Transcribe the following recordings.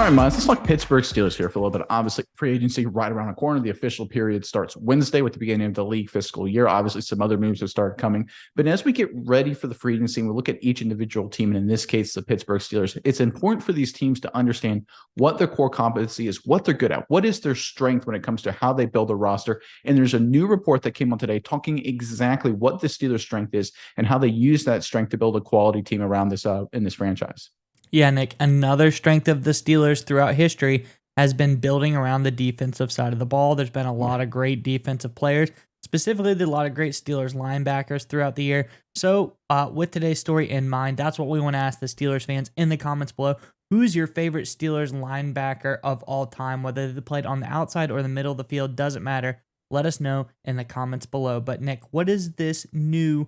All right, Miles, let's talk Pittsburgh Steelers here for a little bit. Obviously, free agency right around the corner. The official period starts Wednesday with the beginning of the league fiscal year. Obviously, some other moves have started coming. But as we get ready for the free agency, and we look at each individual team, and in this case, the Pittsburgh Steelers, it's important for these teams to understand what their core competency is, what they're good at, what is their strength when it comes to how they build a roster. And there's a new report that came out today talking exactly what the Steelers' strength is and how they use that strength to build a quality team around this in this franchise. Yeah, Nick, another strength of the Steelers throughout history has been building around the defensive side of the ball. There's been a lot of great defensive players, specifically a lot of great Steelers linebackers throughout the year. So with today's story in mind, that's what we want to ask the Steelers fans in the comments below. Who's your favorite Steelers linebacker of all time? Whether they played on the outside or the middle of the field, doesn't matter. Let us know in the comments below. But Nick, what is this new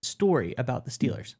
story about the Steelers?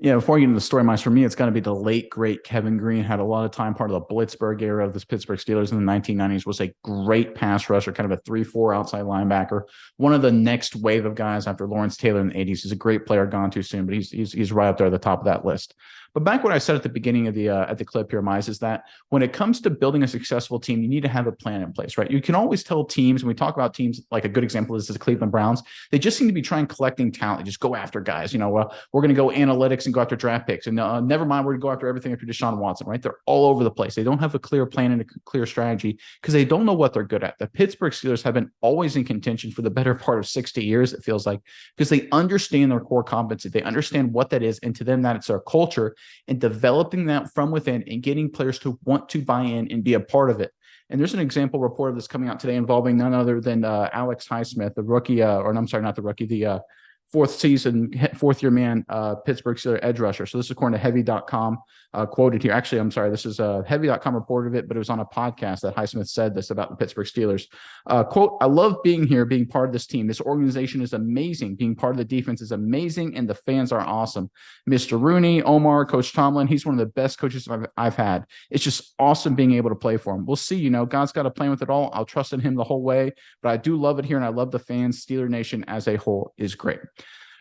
Yeah, before I get into the story, for me, it's got to be the late, great Kevin Green. Had a lot of time, part of the Blitzburgh era of this Pittsburgh Steelers in the 1990s, was a great pass rusher, kind of a 3-4 outside linebacker. One of the next wave of guys after Lawrence Taylor in the 80s. He's a great player, gone too soon, but he's right up there at the top of that list. But back what I said at the beginning of the at the clip here, Mize, is that when it comes to building a successful team, you need to have a plan in place, right? You can always tell teams, when we talk about teams, like a good example is the Cleveland Browns, they just seem to be trying collecting talent, just go after guys. We're going to go analytics and go after draft picks, and never mind, we're going to go after everything after Deshaun Watson, right? They're all over the place. They don't have a clear plan and a clear strategy because they don't know what they're good at. The Pittsburgh Steelers have been always in contention for the better part of 60 years, it feels like, because they understand their core competency. They understand what that is, and to them, that it's their culture, and developing that from within and getting players to want to buy in and be a part of it. And there's an example report of this coming out today involving none other than Alex Highsmith, the rookie, or I'm sorry, not the rookie, the fourth year man, Pittsburgh Steelers edge rusher. So this is according to heavy.com, quoted here. Actually, I'm sorry, this is heavy.com reported it, but it was on a podcast that Highsmith said this about the Pittsburgh Steelers. Quote, "I love being here, being part of this team. This organization is amazing. Being part of the defense is amazing, and the fans are awesome. Mr. Rooney, Omar, Coach Tomlin, he's one of the best coaches I've had. It's just awesome being able to play for him. We'll see, God's got a plan with it all. I'll trust in him the whole way, but I do love it here, and I love the fans. Steeler Nation as a whole is great."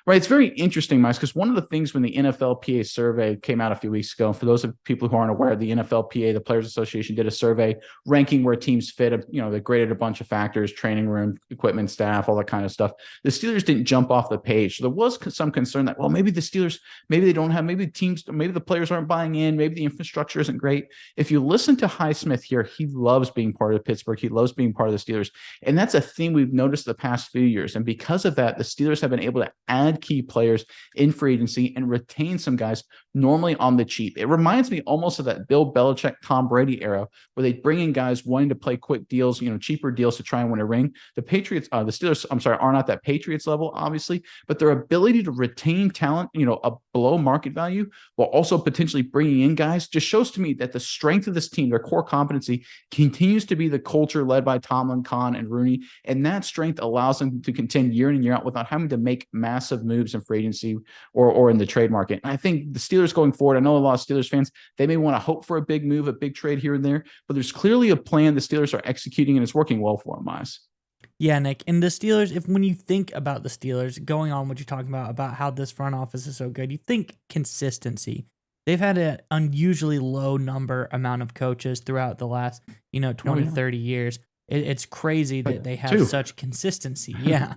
Right. It's very interesting, Miles, because one of the things when the NFLPA survey came out a few weeks ago, for those of people who aren't aware, the NFLPA, the Players Association, did a survey ranking where teams fit. They graded a bunch of factors: training room, equipment, staff, all that kind of stuff. The Steelers didn't jump off the page. So there was some concern that, well, maybe the Steelers, maybe they don't have, maybe the players aren't buying in, maybe the infrastructure isn't great. If you listen to Highsmith here, he loves being part of Pittsburgh. He loves being part of the Steelers. And that's a theme we've noticed the past few years. And because of that, the Steelers have been able to add key players in free agency and retain some guys normally on the cheap. It reminds me almost of that Bill Belichick, Tom Brady era, where they bring in guys wanting to play quick deals, cheaper deals to try and win a ring. The Steelers, are not that Patriots level, obviously, but their ability to retain talent, a below market value, while also potentially bringing in guys, just shows to me that the strength of this team, their core competency, continues to be the culture led by Tomlin, Khan, and Rooney, and that strength allows them to contend year in and year out without having to make massive moves in free agency or in the trade market. And I think the Steelers going forward, I know a lot of Steelers fans, they may want to hope for a big move, a big trade here and there, but there's clearly a plan the Steelers are executing, and it's working well for them, Miles. Yeah, Nick. And the Steelers, when you think about the Steelers, going on what you're talking about how this front office is so good, you think consistency. They've had an unusually low amount of coaches throughout the last, 20, 30 years. It's crazy that they have such consistency. Yeah.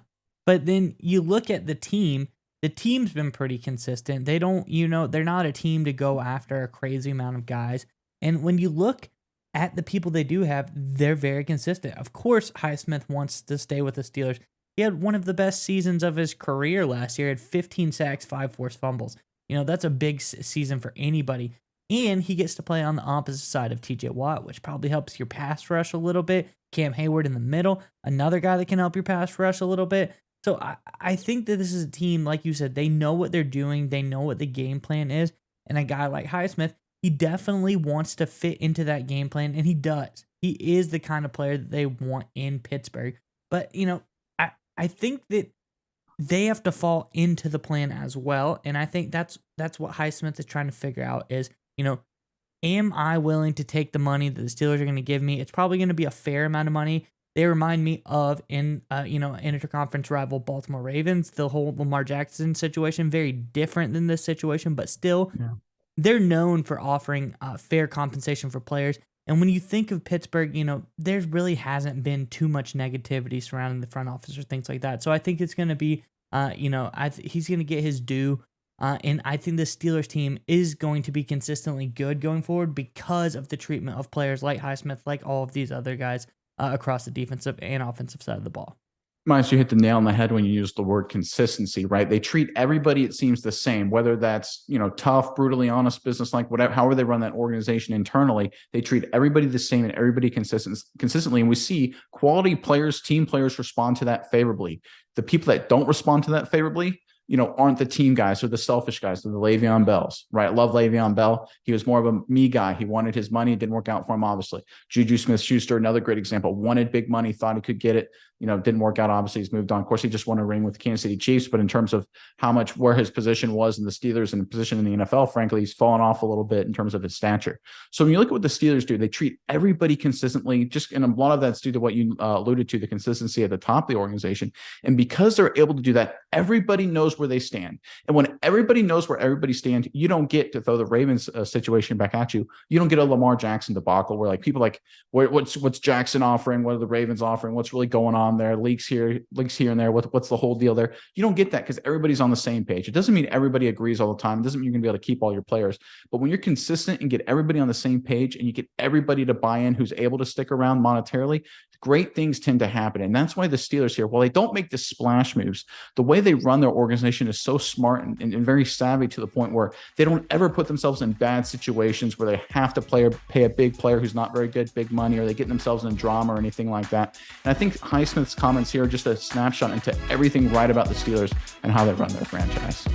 But then you look at the team's been pretty consistent. They don't, they're not a team to go after a crazy amount of guys. And when you look at the people they do have, they're very consistent. Of course, Highsmith wants to stay with the Steelers. He had one of the best seasons of his career last year. He had 15 sacks, 5 forced fumbles. That's a big season for anybody. And he gets to play on the opposite side of TJ Watt, which probably helps your pass rush a little bit. Cam Hayward in the middle, another guy that can help your pass rush a little bit. So I think that this is a team, like you said, they know what they're doing. They know what the game plan is. And a guy like Highsmith, he definitely wants to fit into that game plan, and he does. He is the kind of player that they want in Pittsburgh. But, I think that they have to fall into the plan as well. And I think that's what Highsmith is trying to figure out is, am I willing to take the money that the Steelers are going to give me? It's probably going to be a fair amount of money. They remind me of interconference rival Baltimore Ravens. The whole Lamar Jackson situation, very different than this situation, but still they're known for offering fair compensation for players. And when you think of Pittsburgh, there really hasn't been too much negativity surrounding the front office or things like that. So I think it's going to be, he's going to get his due. And I think the Steelers team is going to be consistently good going forward because of the treatment of players like Highsmith, like all of these other guys across the defensive and offensive side of the ball. Miles, you hit the nail on the head when you use the word consistency, right? They treat everybody, it seems, the same, whether that's, tough, brutally honest business, like whatever, however they run that organization internally, they treat everybody the same and everybody consistently. And we see quality players, team players respond to that favorably. The people that don't respond to that favorably, aren't the team guys or the selfish guys, they're the Le'Veon Bells, right? I love Le'Veon Bell. He was more of a me guy. He wanted his money. It didn't work out for him, obviously. Juju Smith-Schuster, another great example, wanted big money, thought he could get it. Didn't work out. Obviously, he's moved on. Of course, he just won a ring with the Kansas City Chiefs. But in terms of where his position was in the Steelers and position in the NFL, frankly, he's fallen off a little bit in terms of his stature. So when you look at what the Steelers do, they treat everybody consistently, and a lot of that's due to what you alluded to, the consistency at the top of the organization. And because they're able to do that, everybody knows where they stand. And when everybody knows where everybody stands, you don't get to throw the Ravens situation back at you. You don't get a Lamar Jackson debacle where people what's Jackson offering? What are the Ravens offering? What's really going on there? Leaks here and there. What's the whole deal there? You don't get that because everybody's on the same page. It doesn't mean everybody agrees all the time. It doesn't mean you're going to be able to keep all your players. But when you're consistent and get everybody on the same page and you get everybody to buy in who's able to stick around monetarily, great things tend to happen. And that's why the Steelers here, while they don't make the splash moves, the way they run their organization is so smart and very savvy to the point where they don't ever put themselves in bad situations where they have to pay a big player who's not very good, big money, or they get themselves in drama or anything like that. And I think Highsmith's comments here are just a snapshot into everything right about the Steelers and how they run their franchise.